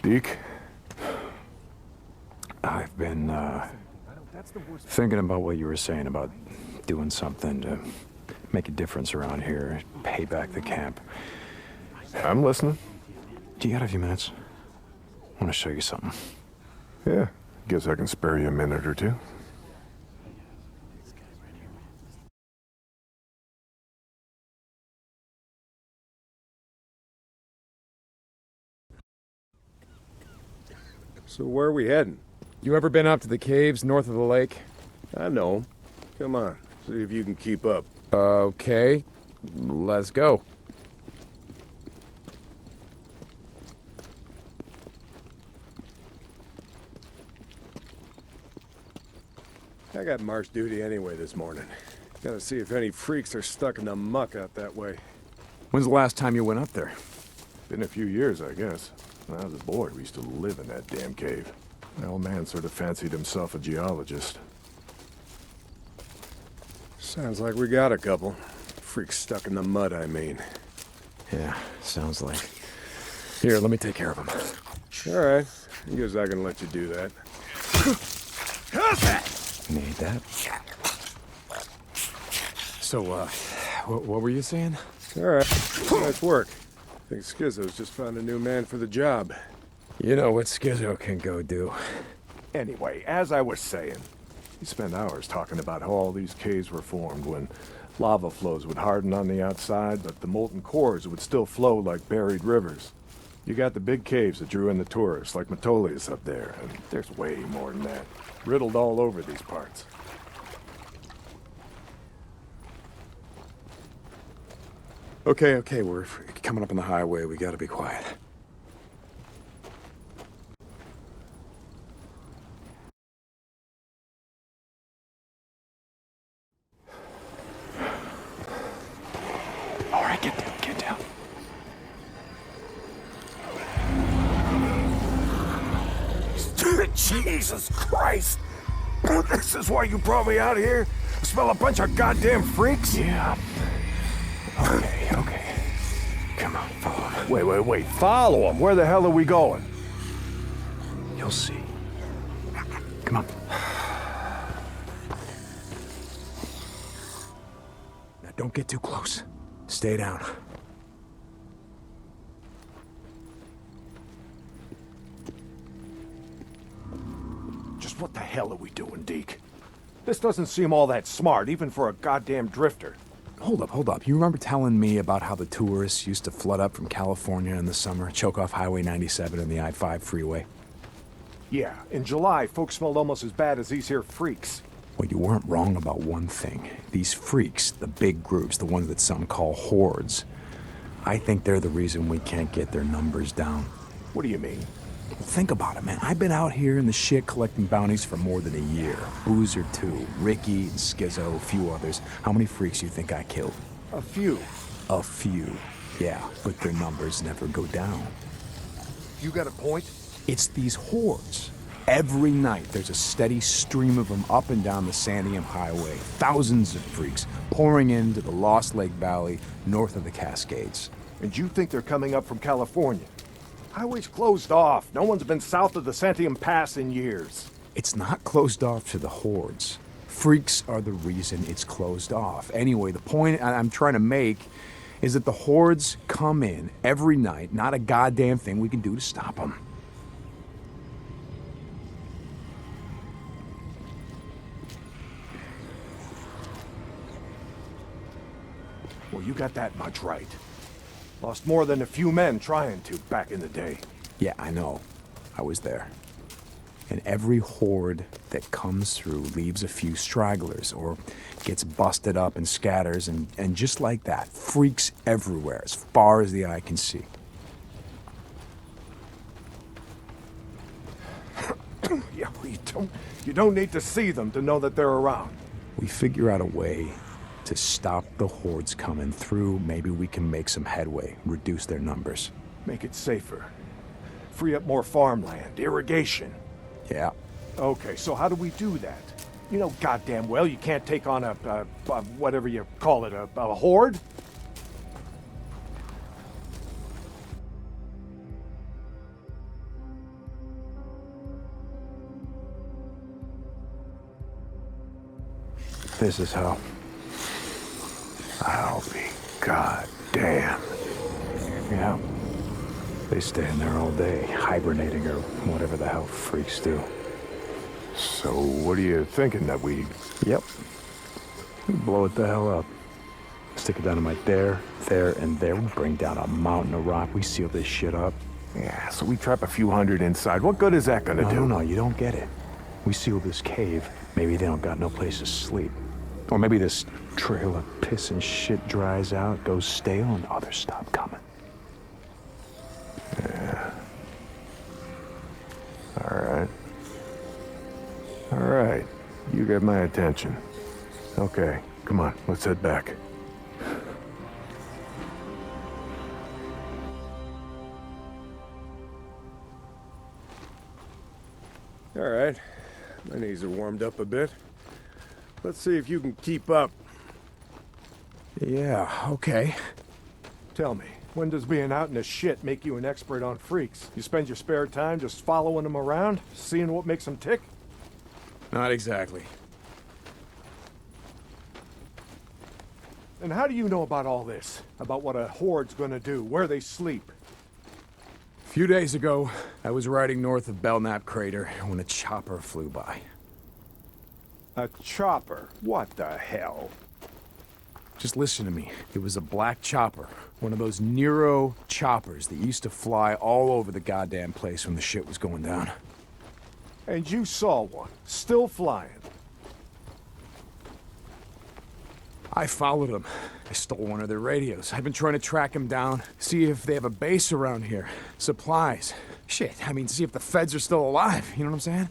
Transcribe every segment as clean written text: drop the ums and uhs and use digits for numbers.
Deke? I've been, thinking about what you were saying about doing something to make a difference around here, pay back the camp. I'm listening. Do you got a few minutes? I want to show you something. Yeah, guess I can spare you a minute or two. So where are we heading? You ever been up to the caves north of the lake? I know. Come on, see if you can keep up. Okay, let's go. I got march duty anyway this morning. Gotta see if any freaks are stuck in the muck out that way. When's the last time you went up there? Been a few years, I guess. When I was a boy, we used to live in that damn cave. My old man sort of fancied himself a geologist. Sounds like we got a couple. Freaks stuck in the mud, I mean. Yeah, sounds like. Here, let me take care of them. All right. I guess I can let you do that. Need that. So, what were you saying? All right. Nice work. I think Skizzo's just found a new man for the job. You know what Skizzo can go do. Anyway, as I was saying, we spent hours talking about how all these caves were formed when lava flows would harden on the outside, but the molten cores would still flow like buried rivers. You got the big caves that drew in the tourists, like Metolius up there, and there's way more than that. Riddled all over these parts. Okay, we're coming up on the highway. We gotta be quiet. All right, get down. Jesus Christ! This is why you brought me out here? Smell a bunch of goddamn freaks? Yeah. Okay. Come on, follow me. Wait. Follow them. Where the hell are we going? You'll see. Come on. Now, don't get too close. Stay down. Just what the hell are we doing, Deke? This doesn't seem all that smart, even for a goddamn drifter. Hold up. You remember telling me about how the tourists used to flood up from California in the summer, choke off Highway 97 and the I-5 freeway? Yeah, in July, folks smelled almost as bad as these here freaks. Well, you weren't wrong about one thing. These freaks, the big groups, the ones that some call hordes, I think they're the reason we can't get their numbers down. What do you mean? Think about it, man. I've been out here in the shit collecting bounties for more than a year. Boozer, too. Ricky and Skizzo, a few others. How many freaks do you think I killed? A few. A few. Yeah, but their numbers never go down. You got a point? It's these hordes. Every night, there's a steady stream of them up and down the Santiam Highway. Thousands of freaks pouring into the Lost Lake Valley north of the Cascades. And you think they're coming up from California? Highway's closed off. No one's been south of the Santiam Pass in years. It's not closed off to the hordes. Freaks are the reason it's closed off. Anyway, the point I'm trying to make is that the hordes come in every night, not a goddamn thing we can do to stop them. Well, you got that much right. Lost more than a few men trying to back in the day. Yeah, I know. I was there. And every horde that comes through leaves a few stragglers or gets busted up and scatters, and just like that, freaks everywhere as far as the eye can see. Yeah, you don't need to see them to know that they're around. We figure out a way to stop the hordes coming through. Maybe we can make some headway, reduce their numbers. Make it safer. Free up more farmland, irrigation. Yeah. Okay, so how do we do that? You know goddamn well you can't take on a whatever you call it, a horde? This is how. I'll be goddamn. Yeah. They stay in there all day, hibernating or whatever the hell freaks do. So what are you thinking that we... Yep. Blow it the hell up. Stick a dynamite there, and there. We bring down a mountain of rock. We seal this shit up. Yeah, so we trap a few hundred inside. What good is that gonna do? No, you don't get it. We seal this cave. Maybe they don't got no place to sleep. Or maybe this trail of piss and shit dries out, goes stale, and others stop coming. Yeah. All right. You get my attention. Okay, come on, let's head back. All right. My knees are warmed up a bit. Let's see if you can keep up. Yeah, okay. Tell me, when does being out in the shit make you an expert on freaks? You spend your spare time just following them around, seeing what makes them tick? Not exactly. And how do you know about all this? About what a horde's gonna do, where they sleep? A few days ago, I was riding north of Belknap Crater when a chopper flew by. A chopper? What the hell? Just listen to me. It was a black chopper. One of those Nero choppers that used to fly all over the goddamn place when the shit was going down. And you saw one, still flying. I followed them. I stole one of their radios. I've been trying to track them down, see if they have a base around here. Supplies. Shit, see if the feds are still alive. You know what I'm saying?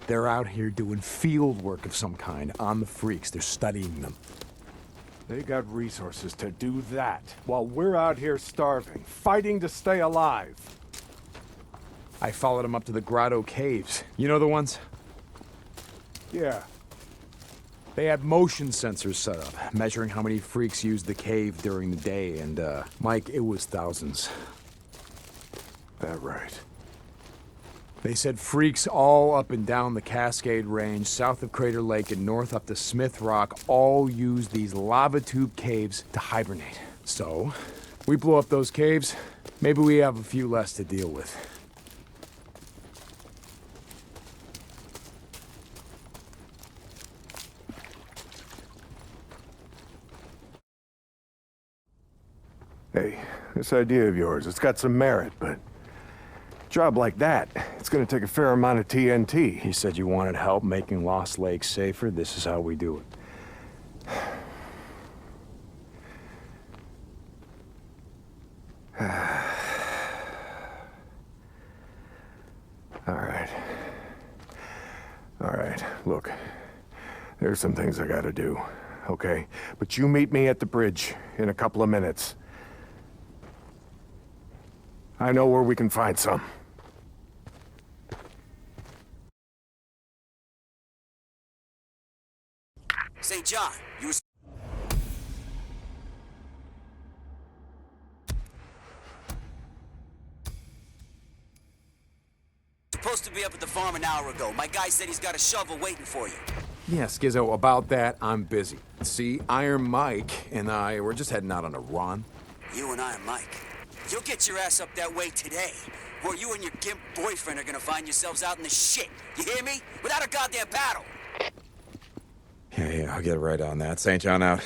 They're out here doing field work of some kind on the freaks. They're studying them. They got resources to do that, while we're out here starving, fighting to stay alive. I followed them up to the Grotto Caves. You know the ones? Yeah. They had motion sensors set up, measuring how many freaks used the cave during the day, and, Mike, it was thousands. That right. They said freaks all up and down the Cascade Range, south of Crater Lake and north up to Smith Rock, all use these lava tube caves to hibernate. So, we blow up those caves, maybe we have a few less to deal with. Hey, this idea of yours, it's got some merit, but... a job like that, it's gonna take a fair amount of TNT. He said you wanted help making Lost Lake safer. This is how we do it. All right, look. There's some things I gotta do, okay? But you meet me at the bridge in a couple of minutes. I know where we can find some. St. John, you were supposed to be up at the farm an hour ago. My guy said he's got a shovel waiting for you. Yeah, Skizzo, about that, I'm busy. See, Iron Mike and I, we're just heading out on a run. You and Iron Mike. You'll get your ass up that way today, or you and your gimp boyfriend are gonna find yourselves out in the shit. You hear me? Without a goddamn paddle. Yeah, I'll get right on that. St. John out.